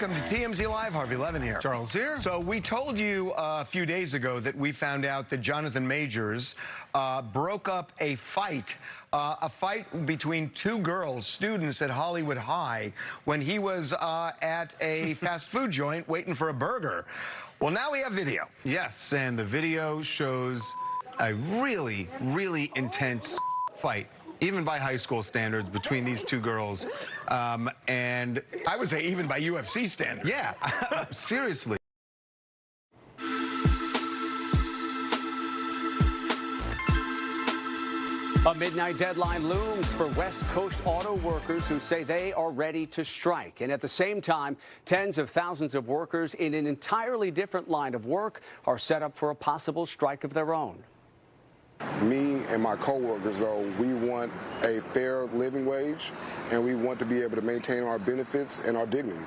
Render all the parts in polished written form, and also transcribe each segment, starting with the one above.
welcome to TMZ Live. Harvey Levin here. Charles here. So we told you a few days ago that we found out that Jonathan Majors broke up a fight between two girls, students at Hollywood High, when he was at a fast food joint waiting for a burger. Well, now we have video. Yes, and the video shows a really, really intense fight, even by high school standards, between these two girls. And I would say even by UFC standards. yeah, seriously. A midnight deadline looms for West Coast auto workers who say they are ready to strike. And at the same time, tens of thousands of workers in an entirely different line of work are set up for a possible strike of their own. Me and my coworkers, though, we want a fair living wage, and we want to be able to maintain our benefits and our dignity.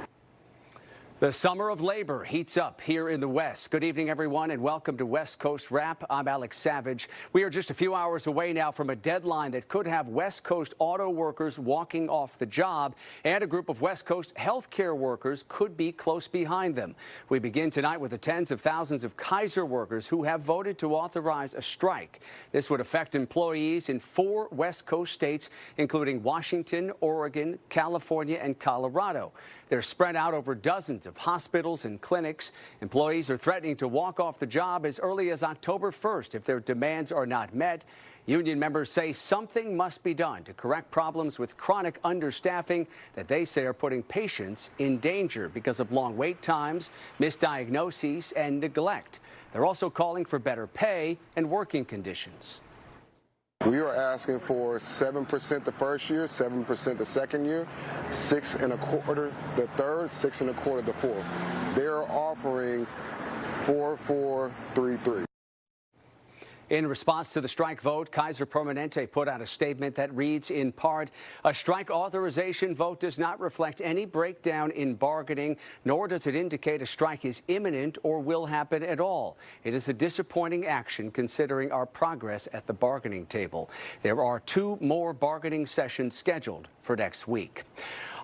The summer of labor heats up here in the West. Good evening, everyone, and welcome to West Coast Wrap. I'm Alex Savage. We are just a few hours away now from a deadline that could have West Coast auto workers walking off the job, and a group of West Coast healthcare workers could be close behind them. We begin tonight with the tens of thousands of Kaiser workers who have voted to authorize a strike. This would affect employees in 4 West Coast states, including Washington, Oregon, California, and Colorado. They're spread out over dozens of hospitals and clinics. Employees are threatening to walk off the job as early as October 1st if their demands are not met. Union members say something must be done to correct problems with chronic understaffing that they say are putting patients in danger because of long wait times, misdiagnoses, and neglect. They're also calling for better pay and working conditions. We are asking for 7% the first year, 7% the second year, 6 1/4 the third, 6 1/4 the fourth. They're offering 4-4-3-3. In response to the strike vote, Kaiser Permanente put out a statement that reads in part, "A strike authorization vote does not reflect any breakdown in bargaining, nor does it indicate a strike is imminent or will happen at all. It is a disappointing action considering our progress at the bargaining table." There are 2 more bargaining sessions scheduled for next week.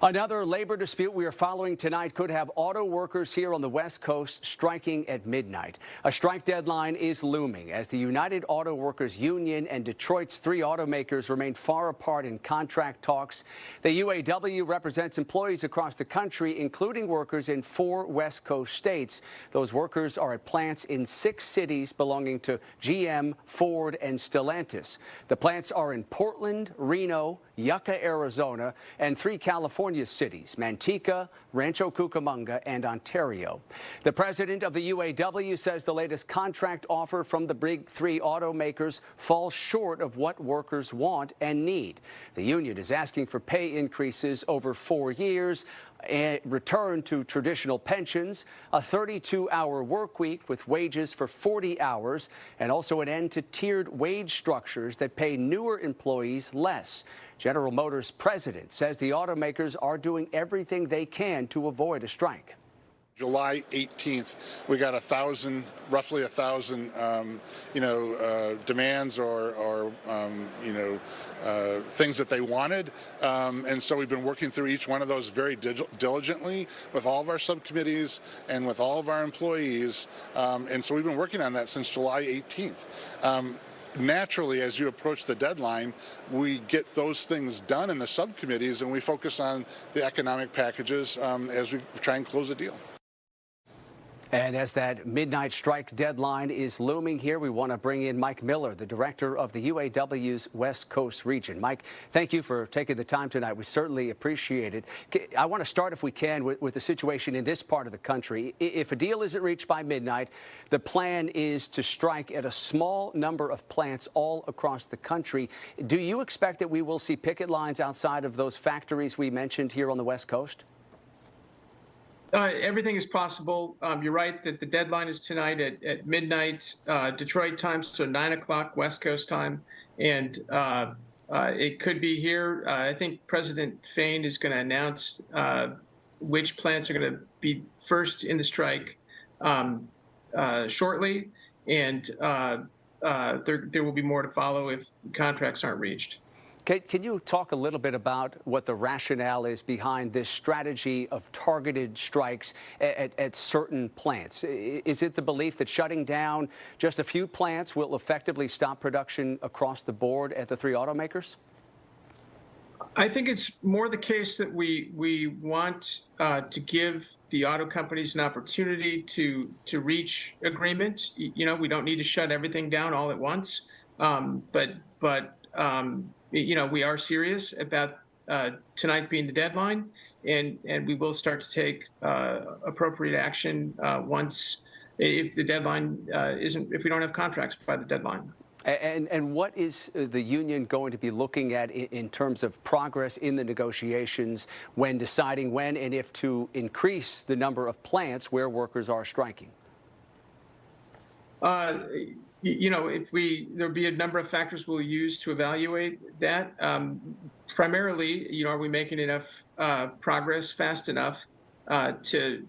Another labor dispute we are following tonight could have auto workers here on the West Coast striking at midnight. A strike deadline is looming as the United Auto Workers Union and Detroit's 3 automakers remain far apart in contract talks. The UAW represents employees across the country, including workers in 4 West Coast states. Those workers are at plants in 6 cities belonging to GM, Ford, and Stellantis. The plants are in Portland, Reno, Yucca, Arizona, and 3 California cities, Manteca, Rancho Cucamonga, and Ontario. The president of the UAW says the latest contract offer from the big 3 automakers falls short of what workers want and need. The union is asking for pay increases over 4 years, a return to traditional pensions, a 32-hour work week with wages for 40 hours, and also an end to tiered wage structures that pay newer employees less. General Motors president says the automakers are doing everything they can to avoid a strike. July 18th, we got roughly 1,000, demands or things that they wanted. And so we've been working through each one of those very diligently with all of our subcommittees and with all of our employees. And so we've been working on that since July 18th. Naturally, as you approach the deadline, we get those things done in the subcommittees and we focus on the economic packages as we try and close a deal. And as that midnight strike deadline is looming here, we want to bring in Mike Miller, the director of the UAW's West Coast region. Mike, thank you for taking the time tonight. We certainly appreciate it. I want to start, if we can, with the situation in this part of the country. If a deal isn't reached by midnight, the plan is to strike at a small number of plants all across the country. Do you expect that we will see picket lines outside of those factories we mentioned here on the West Coast? Everything is possible. You're right that the deadline is tonight at midnight, Detroit time, so 9 o'clock West Coast time. And it could be here. I think President Fain is going to announce which plants are going to be first in the strike shortly. And there will be more to follow if the contracts aren't reached. Can you talk a little bit about what the rationale is behind this strategy of targeted strikes at certain plants? Is it the belief that shutting down just a few plants will effectively stop production across the board at the three automakers? I think it's more the case that we want to give the auto companies an opportunity to reach agreement. You know, we don't need to shut everything down all at once, but you know, we are serious about tonight being the deadline, and we will start to take appropriate action once, if the deadline if we don't have contracts by the deadline. And what is the union going to be looking at in terms of progress in the negotiations when deciding when and if to increase the number of plants where workers are striking? You know, there'll be a number of factors we'll use to evaluate that. Primarily, you know, are we making enough progress fast enough to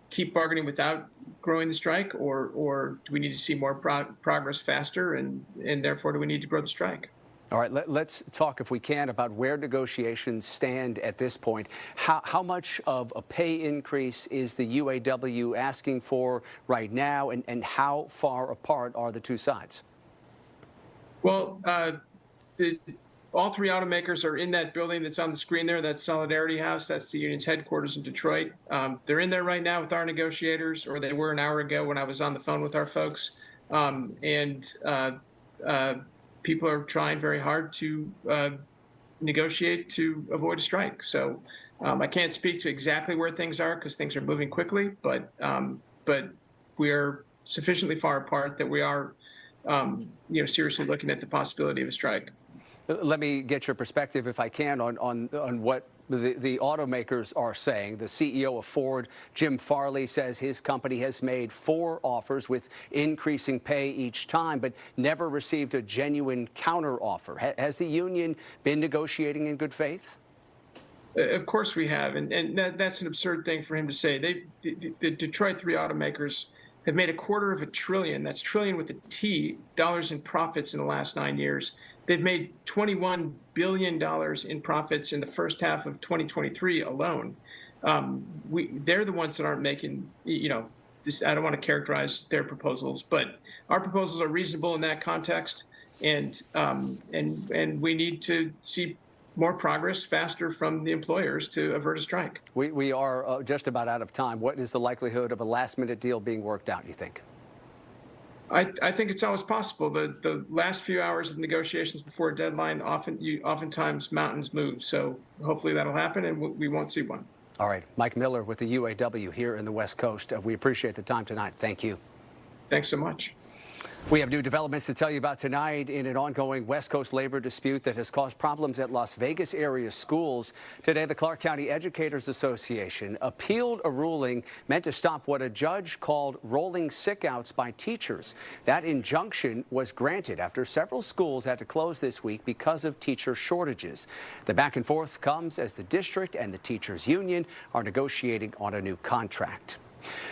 keep bargaining without growing the strike, or do we need to see more progress faster, and therefore do we need to grow the strike? All right, let's talk, if we can, about where negotiations stand at this point. How much of a pay increase is the UAW asking for right now, and how far apart are the two sides? Well, all three automakers are in that building that's on the screen there. That's Solidarity House. That's the union's headquarters in Detroit. They're in there right now with our negotiators, or they were an hour ago when I was on the phone with our folks. People are trying very hard to negotiate to avoid a strike. So I can't speak to exactly where things are because things are moving quickly, but we're sufficiently far apart that we are you know, seriously looking at the possibility of a strike. Let me get your perspective, if I can, on what the automakers are saying. The CEO of Ford, Jim Farley, says his company has made 4 offers with increasing pay each time, but never received a genuine counteroffer. Has the union been negotiating in good faith? Of course we have, and that's an absurd thing for him to say. The Detroit three automakers have made $250 billion, that's trillion with a T, dollars in profits in the last 9 years. They've made $21 billion in profits in the first half of 2023 alone. They're the ones that aren't making, you know, this, I don't want to characterize their proposals, but our proposals are reasonable in that context, and we need to see more progress faster from the employers to avert a strike. We are just about out of time. What is the likelihood of a last-minute deal being worked out, you think? I think it's always possible. The last few hours of negotiations before a deadline, oftentimes mountains move. So hopefully that'll happen, and we won't see one. All right. Mike Miller with the UAW here in the West Coast. We appreciate the time tonight. Thank you. Thanks so much. We have new developments to tell you about tonight in an ongoing West Coast labor dispute that has caused problems at Las Vegas area schools. Today, the Clark County Educators Association appealed a ruling meant to stop what a judge called rolling sickouts by teachers. That injunction was granted after several schools had to close this week because of teacher shortages. The back and forth comes as the district and the teachers union are negotiating on a new contract.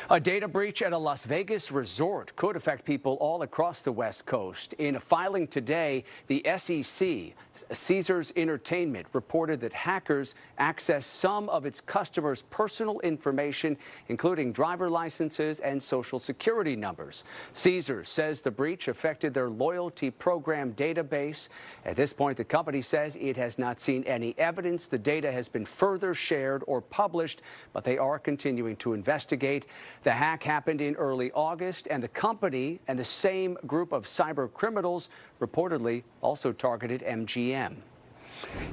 A data breach at a Las Vegas resort could affect people all across the West Coast. In a filing today, the SEC, Caesars Entertainment, reported that hackers accessed some of its customers' personal information, including driver licenses and social security numbers. Caesars says the breach affected their loyalty program database. At this point, the company says it has not seen any evidence the data has been further shared or published, but they are continuing to investigate. The hack happened in early August, and the company and the same group of cyber criminals reportedly also targeted MGM.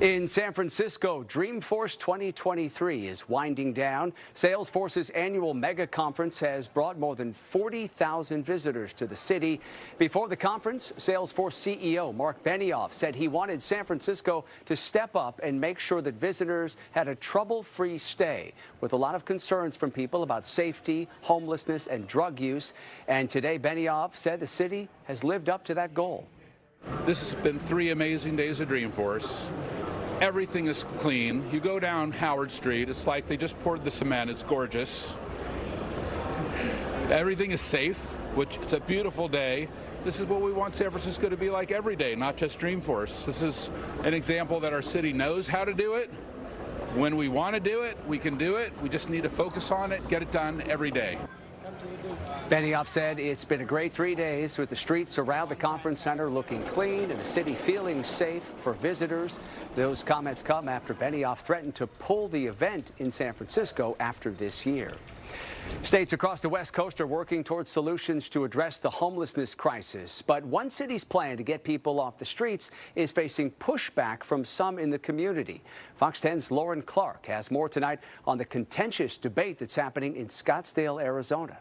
In San Francisco, Dreamforce 2023 is winding down. Salesforce's annual mega conference has brought more than 40,000 visitors to the city. Before the conference, Salesforce CEO Mark Benioff said he wanted San Francisco to step up and make sure that visitors had a trouble-free stay, with a lot of concerns from people about safety, homelessness, and drug use. And today, Benioff said the city has lived up to that goal. This has been 3 amazing days of Dreamforce. Everything is clean. You go down Howard Street, it's like they just poured the cement. It's gorgeous. Everything is safe. which it's a beautiful day. This is what we want San Francisco to be like every day, not just Dreamforce. This is an example that our city knows how to do it. When we want to do it, we can do it. We just need to focus on it, get it done every day. Benioff said it's been a great 3 days with the streets around the conference center looking clean and the city feeling safe for visitors. Those comments come after Benioff threatened to pull the event in San Francisco after this year. States across the West Coast are working towards solutions to address the homelessness crisis. But one city's plan to get people off the streets is facing pushback from some in the community. Fox 10's Lauren Clark has more tonight on the contentious debate that's happening in Scottsdale, Arizona.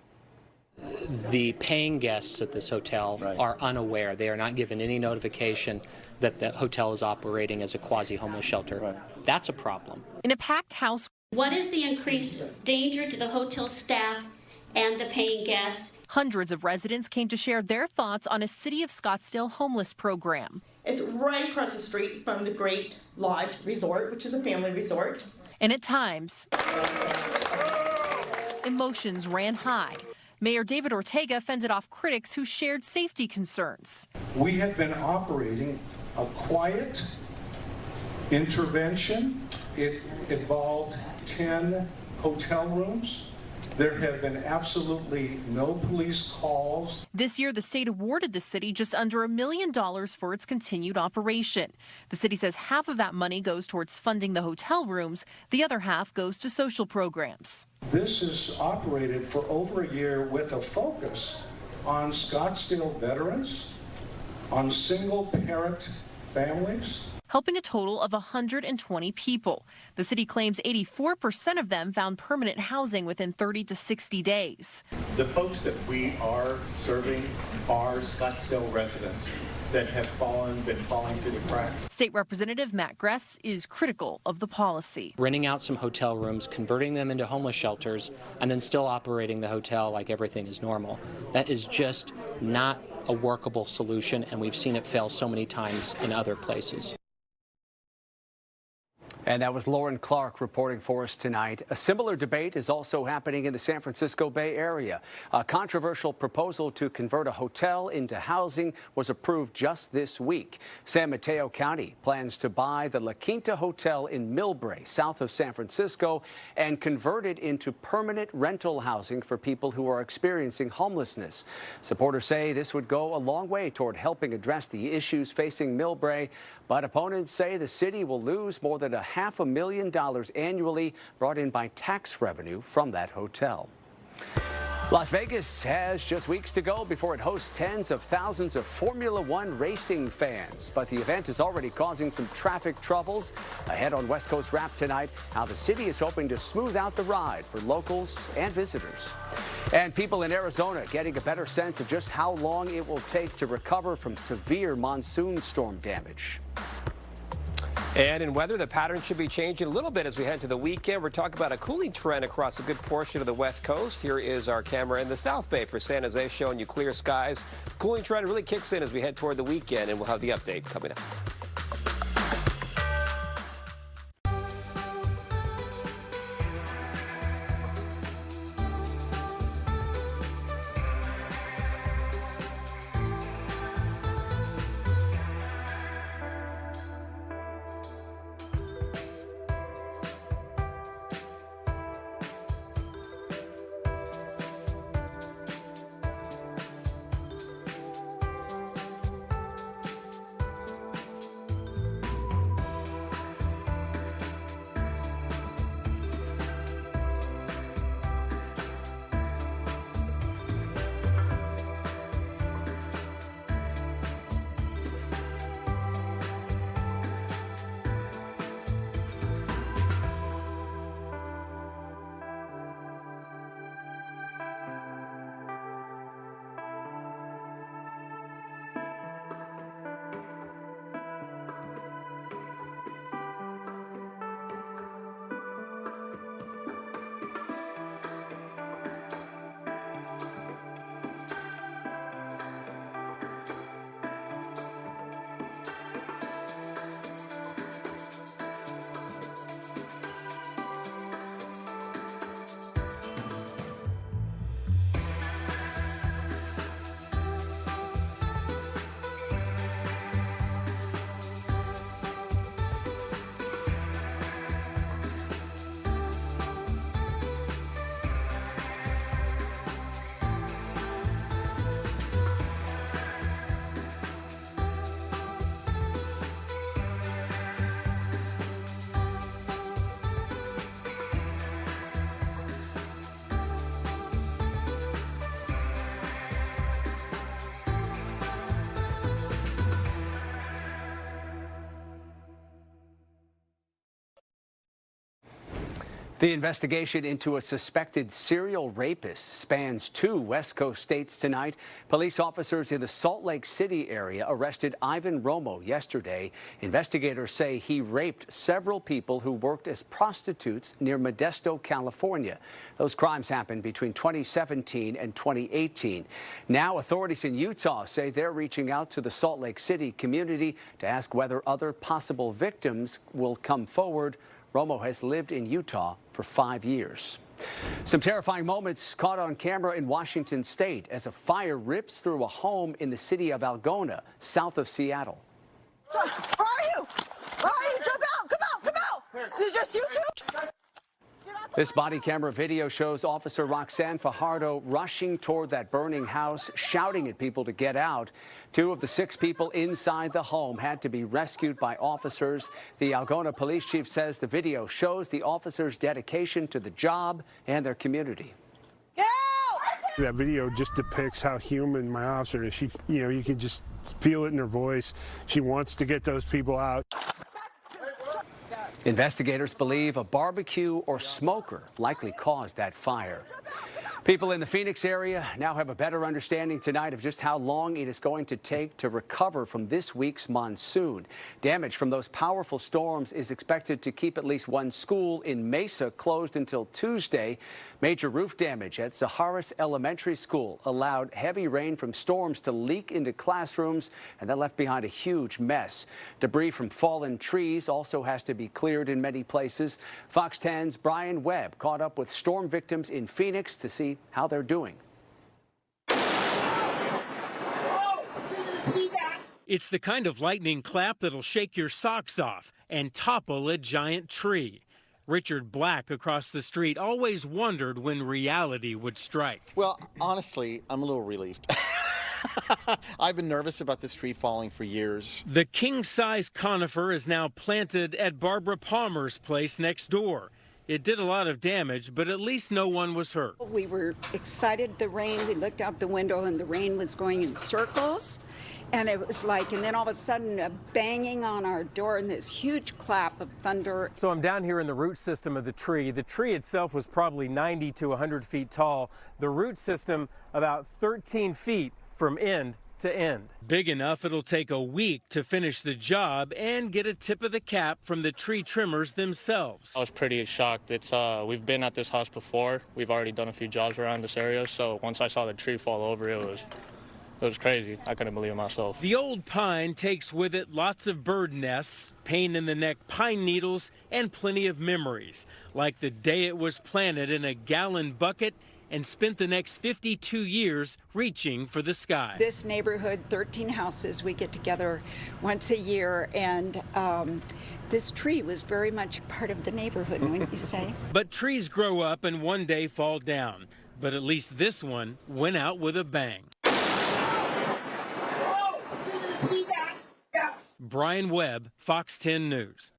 The paying guests at this hotel are unaware. They are not given any notification that the hotel is operating as a quasi-homeless shelter. That's a problem. In a packed house. What is the increased danger to the hotel staff and the paying guests? Hundreds of residents came to share their thoughts on a City of Scottsdale homeless program. It's right across the street from the Great Lodge Resort, which is a family resort. And at times, emotions ran high. Mayor David Ortega fended off critics who shared safety concerns. We have been operating a quiet intervention. It involved 10 hotel rooms. There have been absolutely no police calls. This year, the state awarded the city just under $1 million for its continued operation. The city says half of that money goes towards funding the hotel rooms. The other half goes to social programs. This is operated for over a year with a focus on Scottsdale veterans, on single-parent families, helping a total of 120 people. The city claims 84% of them found permanent housing within 30 to 60 days. The folks that we are serving are Scottsdale residents that have been falling through the cracks. State Representative Matt Gress is critical of the policy. Renting out some hotel rooms, converting them into homeless shelters, and then still operating the hotel like everything is normal. That is just not a workable solution, and we've seen it fail so many times in other places. And that was Lauren Clark reporting for us tonight. A similar debate is also happening in the San Francisco Bay Area. A controversial proposal to convert a hotel into housing was approved just this week. San Mateo County plans to buy the La Quinta Hotel in Millbrae, south of San Francisco, and convert it into permanent rental housing for people who are experiencing homelessness. Supporters say this would go a long way toward helping address the issues facing Millbrae, but opponents say the city will lose more than $500,000 annually brought in by tax revenue from that hotel. Las Vegas has just weeks to go before it hosts tens of thousands of Formula One racing fans. But the event is already causing some traffic troubles. Ahead on West Coast Wrap tonight, how the city is hoping to smooth out the ride for locals and visitors. And people in Arizona getting a better sense of just how long it will take to recover from severe monsoon storm damage. And in weather, the pattern should be changing a little bit as we head to the weekend. We're talking about a cooling trend across a good portion of the West Coast. Here is our camera in the South Bay for San Jose showing you clear skies. The cooling trend really kicks in as we head toward the weekend, and we'll have the update coming up. The investigation into a suspected serial rapist spans 2 West Coast states tonight. Police officers in the Salt Lake City area arrested Ivan Romo yesterday. Investigators say he raped several people who worked as prostitutes near Modesto, California. Those crimes happened between 2017 and 2018. Now authorities in Utah say they're reaching out to the Salt Lake City community to ask whether other possible victims will come forward. Romo has lived in Utah for 5 years. Some terrifying moments caught on camera in Washington state as a fire rips through a home in the city of Algona, south of Seattle. Where are you? Where are you? Jump out! Come out! Come out! Is it just you two? This body camera video shows Officer Roxanne Fajardo rushing toward that burning house, shouting at people to get out. 2 of the 6 people inside the home had to be rescued by officers. The Algona police chief says the video shows the officers' dedication to the job and their community. That video just depicts how human my officer is. She, you can just feel it in her voice. She wants to get those people out. Investigators believe a barbecue or smoker likely caused that fire. People in the Phoenix area now have a better understanding tonight of just how long it is going to take to recover from this week's monsoon. Damage from those powerful storms is expected to keep at least 1 school in Mesa closed until Tuesday. Major roof damage at Zaharis Elementary School allowed heavy rain from storms to leak into classrooms, and that left behind a huge mess. Debris from fallen trees also has to be cleared in many places. Fox 10's Brian Webb caught up with storm victims in Phoenix to see how they're doing. It's the kind of lightning clap that'll shake your socks off and topple a giant tree. Richard Black across the street always wondered when reality would strike. Well, honestly, I'm a little relieved. I've been nervous about this tree falling for years. The king-size conifer is now planted at Barbara Palmer's place next door. It did a lot of damage, but at least no one was hurt. We were excited the rain. We looked out the window and the rain was going in circles. And it was like, and then all of a sudden a banging on our door and this huge clap of thunder. So I'm down here in the root system of the tree. The tree itself was probably 90 to 100 feet tall. The root system about 13 feet from end to end. Big enough it'll take a week to finish the job and get a tip of the cap from the tree trimmers themselves. I was pretty shocked. We've been at this house before. We've already done a few jobs around this area, so once I saw the tree fall over, it was crazy. I couldn't believe it myself. The old pine takes with it lots of bird nests, pain in the neck pine needles, and plenty of memories, like the day it was planted in a gallon bucket and spent the next 52 years reaching for the sky. This neighborhood, 13 houses, we get together once a year, and this tree was very much a part of the neighborhood, wouldn't you say? But trees grow up and one day fall down. But at least this one went out with a bang. Brian Webb, Fox 10 News.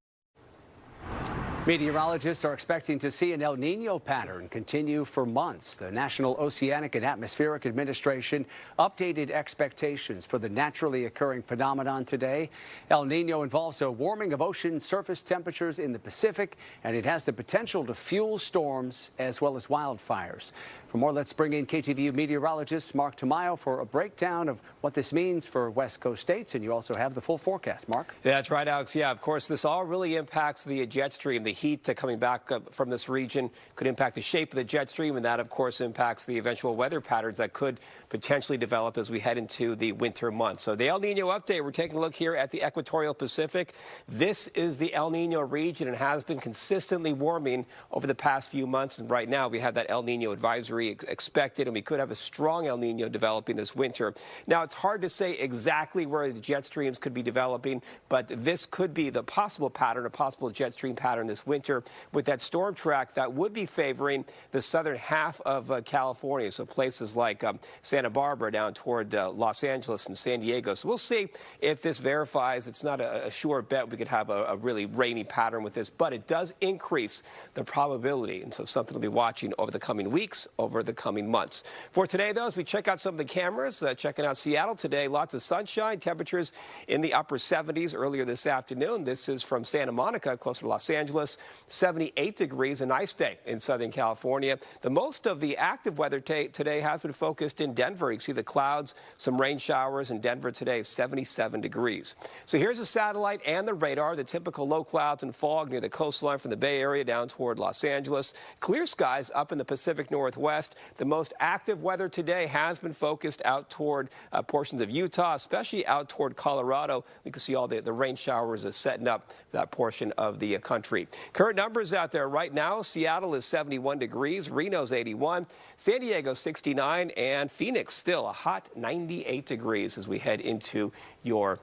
Meteorologists are expecting to see an El Nino pattern continue for months. The National Oceanic and Atmospheric Administration updated expectations for the naturally occurring phenomenon today. El Nino involves a warming of ocean surface temperatures in the Pacific, and it has the potential to fuel storms as well as wildfires. For more, let's bring in KTVU meteorologist Mark Tamayo for a breakdown of what this means for West Coast states. And you also have the full forecast, Mark. Yeah, that's right, Alex. Yeah, of course, this all really impacts the jet stream. The heat coming back from this region could impact the shape of the jet stream, and that, of course, impacts the eventual weather patterns that could potentially develop as we head into the winter months. So the El Nino update, we're taking a look here at the equatorial Pacific. This is the El Nino region and has been consistently warming over the past few months. And right now we have that El Nino advisory expected, and we could have a strong El Nino developing this winter. Now, it's hard to say exactly where the jet streams could be developing, but this could be the possible pattern, a possible jet stream pattern this winter with that storm track that would be favoring the southern half of California. So places like Santa Barbara down toward Los Angeles and San Diego. So we'll see if this verifies. It's not a sure bet we could have a really rainy pattern with this, but it does increase the probability. And so something to be watching over the coming weeks, over over the coming months. For today, though, as we check out some of the cameras, checking out Seattle today, lots of sunshine, temperatures in the upper 70s earlier this afternoon. This is from Santa Monica, closer to Los Angeles, 78 degrees, a nice day in Southern California. The most of the active weather today has been focused in Denver. You can see the clouds, some rain showers in Denver today, 77 degrees. So here's the satellite and the radar, the typical low clouds and fog near the coastline from the Bay Area down toward Los Angeles. Clear skies up in the Pacific Northwest. The most active weather today has been focused out toward portions of Utah, especially out toward Colorado. You can see all the rain showers setting up that portion of the country. Current numbers out there right now, Seattle is 71 degrees, Reno's 81, San Diego 69, and Phoenix still a hot 98 degrees as we head into your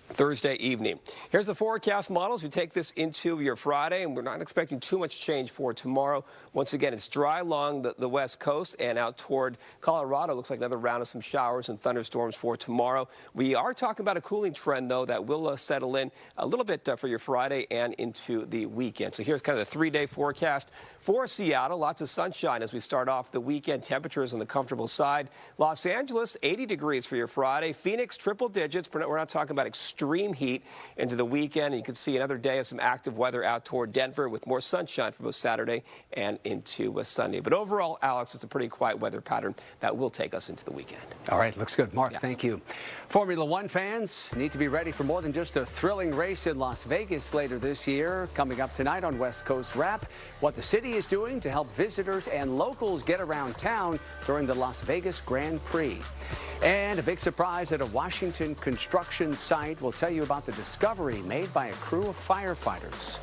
Thursday evening. Here's the forecast models. We take this into your Friday, and we're not expecting too much change for tomorrow. Once again, it's dry along the west coast and out toward Colorado. Looks like another round of some showers and thunderstorms for tomorrow. We are talking about a cooling trend, though, that will settle in a little bit for your Friday and into the weekend. So here's kind of the 3-day forecast for Seattle. Lots of sunshine as we start off the weekend. Temperatures on the comfortable side. Los Angeles, 80 degrees for your Friday. Phoenix, triple digits. We're not talking about extreme heat into the weekend. And you can see another day of some active weather out toward Denver with more sunshine for both Saturday and into Sunday. But overall, Alex, it's a pretty quiet weather pattern that will take us into the weekend. All right, looks good. Mark, thank you. Formula One fans need to be ready for more than just a thrilling race in Las Vegas later this year. Coming up tonight on West Coast Wrap, what the city is doing to help visitors and locals get around town during the Las Vegas Grand Prix. And a big surprise at a Washington construction site. We'll tell you about the discovery made by a crew of firefighters.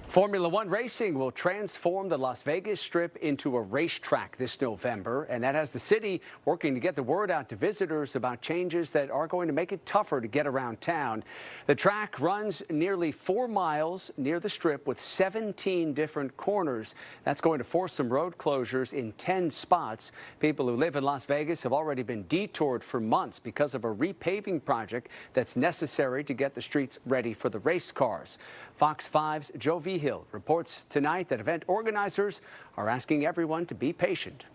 Formula One racing will transform the Las Vegas Strip into a racetrack this November, and that has the city working to get the word out to visitors about changes that are going to make it tougher to get around town. The track runs nearly 4 miles near the Strip with 17 different corners. That's going to force some road closures in 10 spots. People who live in Las Vegas have already been detoured for months because of a repaving project that's necessary to get the streets ready for the race cars. Fox 5's Joe Vigil reports tonight that event organizers are asking everyone to be patient.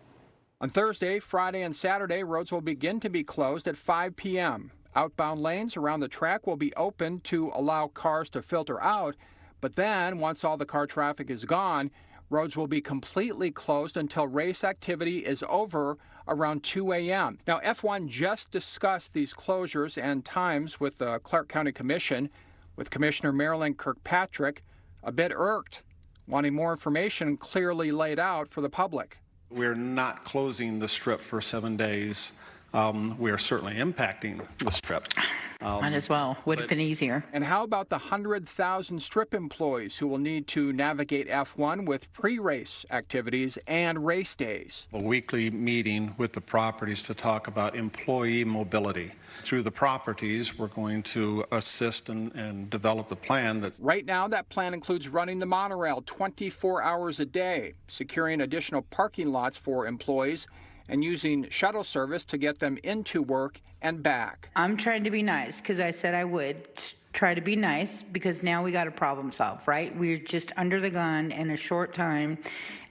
On Thursday, Friday, and Saturday, roads will begin to be closed at 5 p.m. Outbound lanes around the track will be open to allow cars to filter out, but then, once all the car traffic is gone, roads will be completely closed until race activity is over around 2 a.m. Now, F1 just discussed these closures and times with the Clark County Commission, with Commissioner Marilyn Kirkpatrick a bit irked, wanting more information clearly laid out for the public. We're not closing the Strip for 7 days. We are certainly impacting the Strip. Might as well. Would have been easier. And how about the 100,000 Strip employees who will need to navigate F1 with pre-race activities and race days? A weekly meeting with the properties to talk about employee mobility. Through the properties, we're going to assist and develop the plan that's... Right now, that plan includes running the monorail 24 hours a day, securing additional parking lots for employees, and using shuttle service to get them into work and back. I'm trying to be nice because I said I would try to be nice because now we got a problem solved, right? We're just under the gun in a short time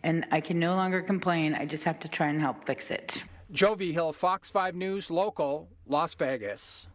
and I can no longer complain. I just have to try and help fix it. Jovi Hill, Fox 5 News, local, Las Vegas.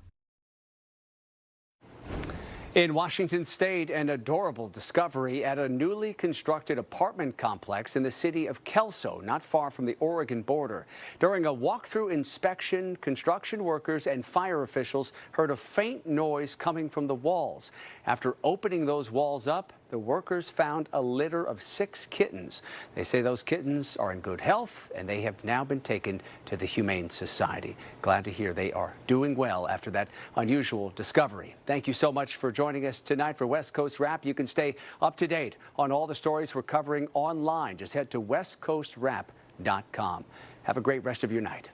In Washington State, an adorable discovery at a newly constructed apartment complex in the city of Kelso, not far from the Oregon border. During a walkthrough inspection, construction workers and fire officials heard a faint noise coming from the walls. After opening those walls up, the workers found a litter of 6 kittens. They say those kittens are in good health and they have now been taken to the Humane Society. Glad to hear they are doing well after that unusual discovery. Thank you so much for joining us tonight for West Coast Wrap. You can stay up to date on all the stories we're covering online. Just head to westcoastwrap.com. Have a great rest of your night.